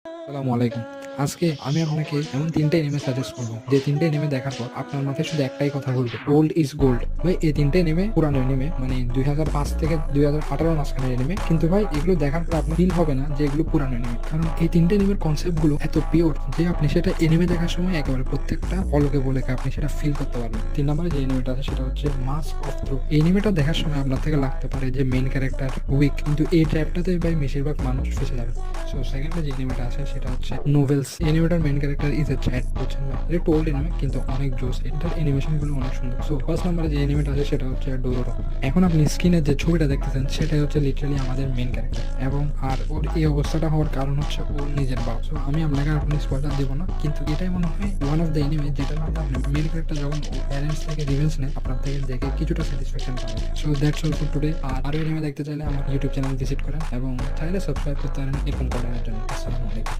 আসসালামু আলাইকুম। আজকে আমি আপনাকে এমন ৩ টে এনিমে সাজেস্ট করব। যে ৩ টে এনিমে দেখার পর আপনার মাথায় শুধু একটাই কথা ঘুরবে, ওল্ড ইজ গোল্ড। ভাই এই ৩ টে এনিমে পুরানো এনিমে, মানে ২০০৫ থেকে ২০১৮ মাঝখানের এনিমে। কিন্তু ভাই এগুলো দেখার পর আপনার ফিল হবে না যে এগুলো পুরানো এনিমে। কারণ এই ৩ টে এনিমের কনসেপ্ট গুলো এত পিওর যে আপনি সেটা এনিমে দেখার সময় একেবারে প্রত্যেকটা পলকে পলকে আপনি সেটা ফিল করতে পারবেন। ৩ নম্বরে যে এনিমেটা আছে সেটা হচ্ছে মাস্ক অফ থ্রো। এই এনিমেটা দেখার সময় আপনার থেকে লাগতে পারে যে মেইন ক্যারেক্টার উইক, কিন্তু এই ট্র্যাপটাতে ভাই বেশিরভাগ মানুষ ফেসে যাবে। সো সেকেন্ডে যে এনিমেটা আছে সেটা হচ্ছে novels. Animator main character is a chat, বুঝছেন ভাই? এটা একটু ওল্ড এনিমে কিন্তু অনেক জোস, এটার অ্যানিমেশন গুলো অনেক সুন্দর। সো ফার্স্ট নাম্বারে যে এনিমেটা আছে সেটা হচ্ছে ডোরোরো। এখন আপনি স্ক্রিনে যে ছবিটা দেখতেছেন সেটাই হচ্ছে লিটারালি আমাদের মেইন ক্যারেক্টার, এবং আর ওর এই অবস্থাটা হওয়ার কারণ হচ্ছে ওর নিজের বাপ। সো আমি আপনাকে আর কোনো স্পয়লার দেবো না, কিন্তু এটাই মনে হয় ওয়ান অফ দ্য এনিমে যেটার মধ্যে আপনি মেইন ক্যারেক্টার যখন ওর প্যারেন্টস থেকে রিভেঞ্জ নেয় আপনার থেকে দেখে কিছুটা স্যাটিসফ্যাকশন পাবেন। So that's all for today. আর আরও এনিমে দেখতে চাইলে আমার ইউটিউব চ্যানেল ভিজিট করেন এবং চাইলে সাবস্ক্রাইব করতে পারেন এরকম কন্টেন্টের জন্য। আসসালামু আলাইকুম।